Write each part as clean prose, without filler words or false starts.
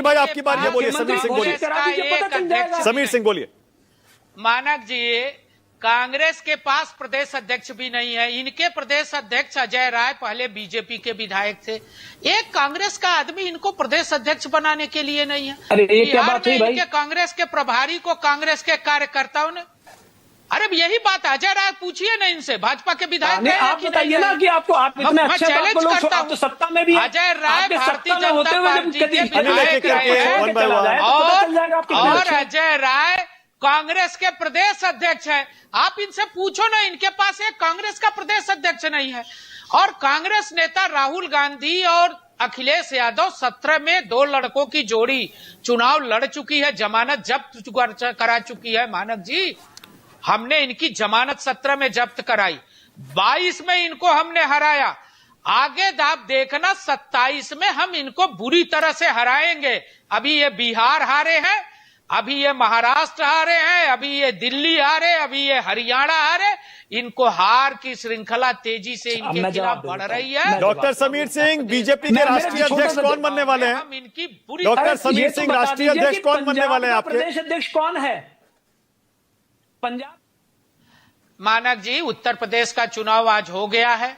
भाई आपकी बात, ये बोलिए, समीर सिंह बोलिए, समीर सिंह बोलिए। मानक जी, कांग्रेस के पास प्रदेश अध्यक्ष भी नहीं है। इनके प्रदेश अध्यक्ष अजय राय पहले बीजेपी के विधायक थे। एक कांग्रेस का आदमी इनको प्रदेश अध्यक्ष बनाने के लिए नहीं है। अरे ये क्या बात हुई भाई? इनके कांग्रेस के प्रभारी को कांग्रेस के कार्यकर्ताओं ने, अरे यही बात अजय राय पूछिए ना इनसे, भाजपा के विधायक। आप बताइए ना कि आपको, आप इतने अच्छे चैलेंज करता हूं, तो सत्ता में भी अजय राय भारतीय जनता पार्टी के विधायक और अजय राय कांग्रेस के प्रदेश अध्यक्ष है। आप इनसे पूछो ना, इनके पास एक कांग्रेस का प्रदेश अध्यक्ष नहीं है। और कांग्रेस नेता राहुल गांधी और अखिलेश यादव 17 में 2 लड़कों की जोड़ी चुनाव लड़ चुकी है, जमानत जब्त करा चुकी है। मानक जी, हमने इनकी जमानत 17 में जब्त कराई, 22 में इनको हमने हराया। आगे आप देखना 27 में हम इनको बुरी तरह से हराएंगे। अभी ये बिहार हारे हैं, अभी ये महाराष्ट्र हारे हैं, अभी ये दिल्ली हारे, अभी ये हरियाणा हारे। इनको हार की श्रृंखला तेजी से इनके खिलाफ बढ़ रही है। डॉक्टर समीर सिंह, बीजेपी के राष्ट्रीय अध्यक्ष कौन बनने वाले हैं? हम इनकी पूरी, डॉक्टर समीर सिंह राष्ट्रीय अध्यक्ष कौन बनने वाले हैं आपके? प्रदेश अध्यक्ष कौन है पंजाब? मानक जी, उत्तर प्रदेश का चुनाव आज हो गया है,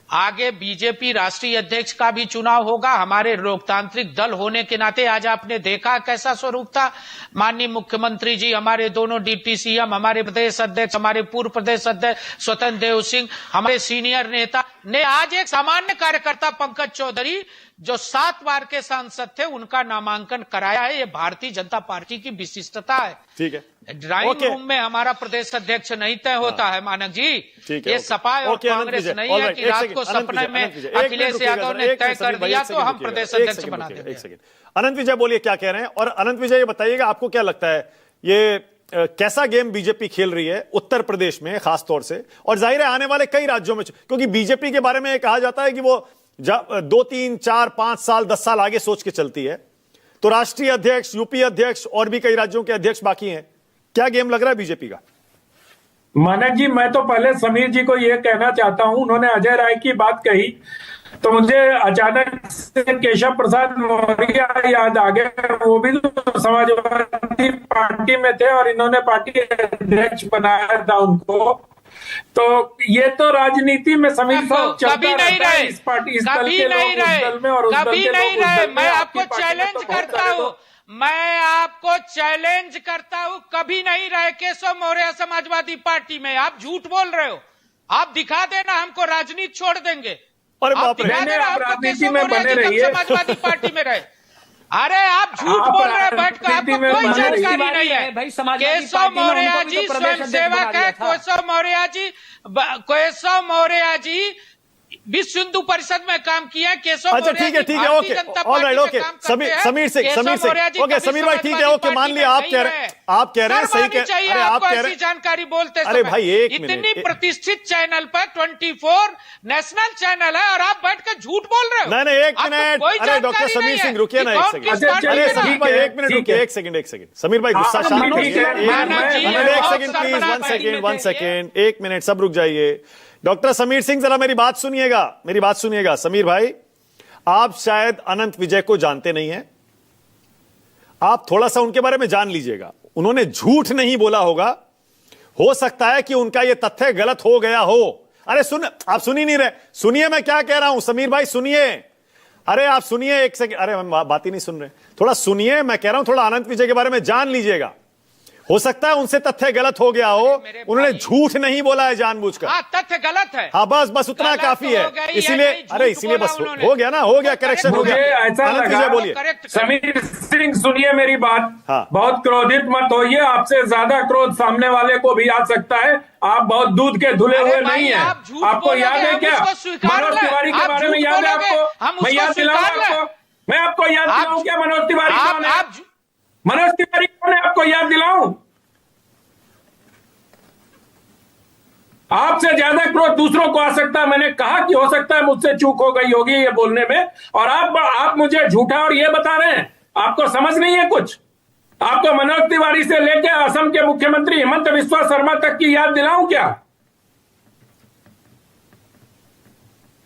आगे बीजेपी राष्ट्रीय अध्यक्ष का भी चुनाव होगा। हमारे लोकतांत्रिक दल होने के नाते आज आपने देखा कैसा स्वरूप था। माननीय मुख्यमंत्री जी, हमारे दोनों डिप्टी सीएम, हमारे प्रदेश अध्यक्ष, हमारे पूर्व प्रदेश अध्यक्ष स्वतंत्र देव सिंह, हमारे सीनियर नेता ने आज एक सामान्य कार्यकर्ता पंकज चौधरी जो 7 बार के सांसद थे, उनका नामांकन कराया है। ये भारतीय जनता पार्टी की विशिष्टता है। ठीक है, ड्राइंग रूम में हमारा प्रदेश अध्यक्ष नहीं तय होता है मानक जी। ये सपा और कांग्रेस नहीं है कि रात को सपने में अखिलेश यादव ने तय कर दिया तो हम प्रदेश अध्यक्ष बना देंगे। एक सेकंड, अनंत विजय बोलिए क्या कह रहे हैं। और अनंत विजय ये बताइएगा, आपको क्या लगता है ये कैसा गेम बीजेपी खेल रही है उत्तर प्रदेश में खासतौर से, और जाहिर है आने वाले कई राज्यों में, क्योंकि बीजेपी के बारे में कहा जाता है कि वो 2, 3, 4, 5 साल 10 साल आगे सोच के चलती है। तो राष्ट्रीय अध्यक्ष, यूपी अध्यक्ष और भी कई राज्यों के अध्यक्ष बाकी हैं। क्या गेम लग रहा है बीजेपी का? मानक जी, मैं तो पहले समीर जी को यह कहना चाहता हूं, उन्होंने अजय राय की बात कही तो मुझे अचानक से केशव प्रसाद मौर्य याद आ गया। वो भी तो समाजवादी पार्टी में थे और इन्होंने पार्टी अध्यक्ष बनाया था उनको। तो ये तो राजनीति में समीर साहब कभी नहीं रहे, इस पार्टी, इस दल कभी के नहीं लोग उस दल में और उस दल कभी के नहीं लोग उस रहे। दल में। मैं आपको आपकी पार्टी में चैलेंज तो करता हूँ, मैं आपको चैलेंज करता हूँ, कभी नहीं रहे केशव मौर्य समाजवादी पार्टी में। आप झूठ बोल रहे हो। आप दिखा देना, हमको राजनीति छोड़ देंगे। अरे आप बाप रे, दिखा देना हमको राजनीति केशव में मौर्य बने जी रहिए। समाजवादी पार्टी में रहे। अरे आप झूठ बोल रहे हैं बैठ कर, आपको कोई जानकारी नहीं है। केशव मौर्य जी स्वयं सेवक है। केशव मौर्य जी विश्व हिंदू परिषद में काम किया। केशव अच्छा ठीक है, okay, alright, okay. Sameer Singh, okay Sameer भाई, ठीक है, ओके, मान लिया आप कह रहे हैं, सही कह रहे हैं, आप कह रहे हैं जानकारी बोलते। अरे भाई एक मिनट, इतनी प्रतिष्ठित चैनल पर 24 नेशनल चैनल है और आप बैठ कर झूठ बोल रहे हो। नहीं, एक मिनट, अरे डॉक्टर समीर सिंह रुकिए ना एक सेकंड। अरे समीर भाई एक मिनट रुकिए, एक सेकंड। समीर भाई गुस्सा शांत करिए, एक सेकंड प्लीज, 1 सेकंड, 1 मिनट, सब रुक जाइए। डॉक्टर समीर सिंह जरा मेरी बात सुनिएगा। समीर भाई, आप शायद अनंत विजय को जानते नहीं हैं, आप थोड़ा सा उनके बारे में जान लीजिएगा। उन्होंने झूठ नहीं बोला होगा, हो सकता है कि उनका यह तथ्य गलत हो गया हो। अरे आप सुन ही नहीं रहे, सुनिए मैं क्या कह रहा हूं। समीर भाई सुनिए, अरे आप सुनिए एक सेकंड, अरे हम बात ही नहीं सुन रहे, थोड़ा सुनिए, मैं कह रहा हूं थोड़ा अनंत विजय के बारे में जान लीजिएगा। हो सकता है उनसे तथ्य गलत हो गया हो, उन्होंने झूठ नहीं बोला है जानबूझकर। हाँ, तथ्य गलत है। हाँ बस उतना काफी है, इसीलिए बस हो गया करेक्शन हो गया। ऐसा लगा, बोलिए समीर सिंह सुनिए मेरी बात। हाँ। बहुत क्रोधित मत होइए, आपसे ज्यादा क्रोध सामने वाले को भी आ सकता है। आप बहुत दूध के धुले हुए नहीं है। आपको याद है क्या मनोज तिवारी के बारे में? याद है आपको? मैं याद दिलाऊं आपको, मैं आपको याद दिलाऊं क्या मनोज तिवारी कौन है? मनोज तिवारी कौन है, आपको याद दिलाऊं? आपसे ज्यादा क्रोध दूसरों को आ सकता है। मैंने कहा कि हो सकता है मुझसे चूक हो गई होगी ये बोलने में, और आप मुझे झूठा और ये बता रहे हैं। आपको समझ नहीं है कुछ? आपको मनोज तिवारी से लेकर असम के मुख्यमंत्री हेमंत बिस्वा शर्मा तक की याद दिलाऊं क्या?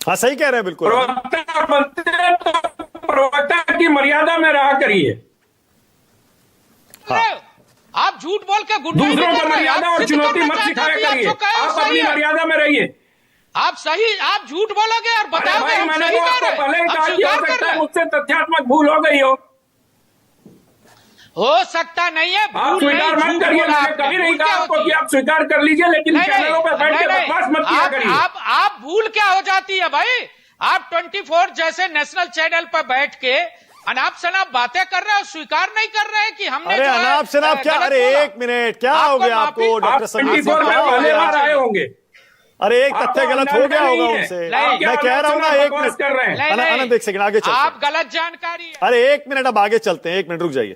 हाँ सही कह रहे हैं, बिल्कुल। प्रवक्ता बनते तो प्रवक्ता की मर्यादा में रहा करिए। आप झूठ बोल के गुंडा दूसरों को मर्यादा और चुनौती मत सिखाया करिए, आप अपनी मर्यादा में रहिए। आप झूठ बोलोगे और बताओगे भाई, हम मैंने सही तो कर आपको पहले ही रहे कहा हैं, कि हो आप स्वीकार सकता कर है रहे मुझसे तथ्यात्मक भूल हो गई हो सकता नहीं है, आप भूल स्वीकार नहीं, मत झूठ करिए। बोला मैंने आपने। कभी नहीं भूल कहा क्या आपको होती कि है? आप स्वीकार कर लीजिए, लेकिन नहीं, चैनलों पर बैठ के नहीं, बकवास मत किया करिए। आप भूल क्या हो जाती है भाई? आप 24 जैसे नेशनल चैनल पर बैठ के अनाप शनाप बातें कर रहे हो, स्वीकार नहीं कर रहे हैं कि हमने अरे जो है, अनाप शनाप क्या? गलत अरे बोला। एक मिनट, क्या आपको हो गया माफी- आपको आप डॉक्टर समीर सिंह? 24 क्या में हो पहले गया? बार आए होंगे। अरे एक आपको तथ्य गलत हो अंदाजा गया होगा नहीं है। उनसे। नहीं, मैं कह रहा हूं ना, एक मिनट कर रहे हैं। नहीं, अनंत एक सेकंड आगे चलते आप हैं। गलत जानकारी है। अरे एक मिनट, अब आगे चलते हैं, एक मिनट रुक जाइए।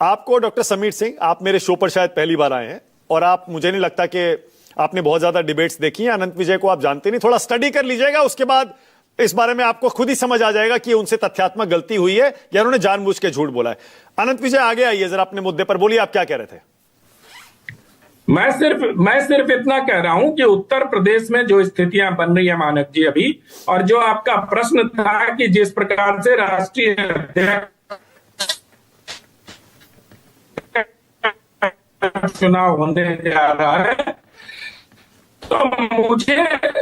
आपको डॉक्टर समीर सिंह, आप मेरे शो पर शायद पहली बार आए हैं और आप, मुझे नहीं लगता कि आपने बहुत ज्यादा डिबेट्स देखी हैं। अनंत विजय को आप जानते नहीं, थोड़ा स्टडी कर लीजिएगा, उसके बाद इस बारे में आपको खुद ही समझ आ जाएगा कि उनसे तथ्यात्मक गलती हुई है या उन्होंने जानबूझ के झूठ बोला है। अनंत विजय आगे आइए जरा, अपने मुद्दे पर बोलिए, आप क्या कह रहे थे? मैं सिर्फ इतना कह रहा हूं कि उत्तर प्रदेश में जो स्थितियां बन रही है मानक जी अभी, और जो आपका प्रश्न था कि जिस प्रकार से राष्ट्रीय अध्यक्ष चुनाव होने जा रहा है, तो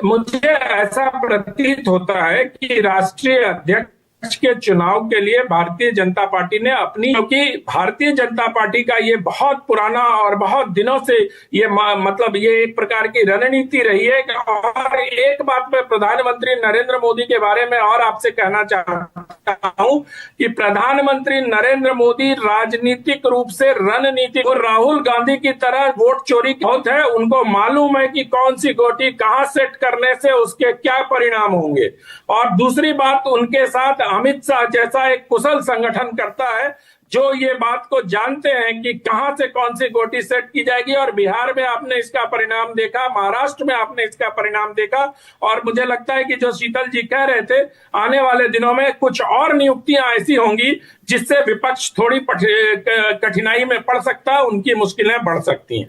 मुझे ऐसा प्रतीत होता है कि राष्ट्रीय अध्यक्ष के चुनाव के लिए भारतीय जनता पार्टी ने अपनी, क्योंकि भारतीय जनता पार्टी का ये बहुत पुराना और बहुत दिनों से ये मतलब ये एक प्रकार की रणनीति रही है। और एक बात मैं प्रधानमंत्री नरेंद्र मोदी के बारे में और आपसे कहना चाहता हूं कि प्रधानमंत्री नरेंद्र मोदी राजनीतिक रूप से रणनीति और राहुल गांधी की तरह वोट चोरी बहुत है। उनको मालूम है कि कौन सी गोटी कहां सेट करने से उसके क्या परिणाम होंगे। और दूसरी बात, उनके साथ अमित शाह जैसा एक कुशल संगठन करता है जो ये बात को जानते हैं कि कहां से कौन सी गोटी सेट की जाएगी। और बिहार में आपने इसका परिणाम देखा, महाराष्ट्र में आपने इसका परिणाम देखा। और मुझे लगता है कि जो शीतल जी कह रहे थे, आने वाले दिनों में कुछ और नियुक्तियां ऐसी होंगी जिससे विपक्ष थोड़ी कठिनाई में पड़ सकता है, उनकी मुश्किलें बढ़ सकती हैं।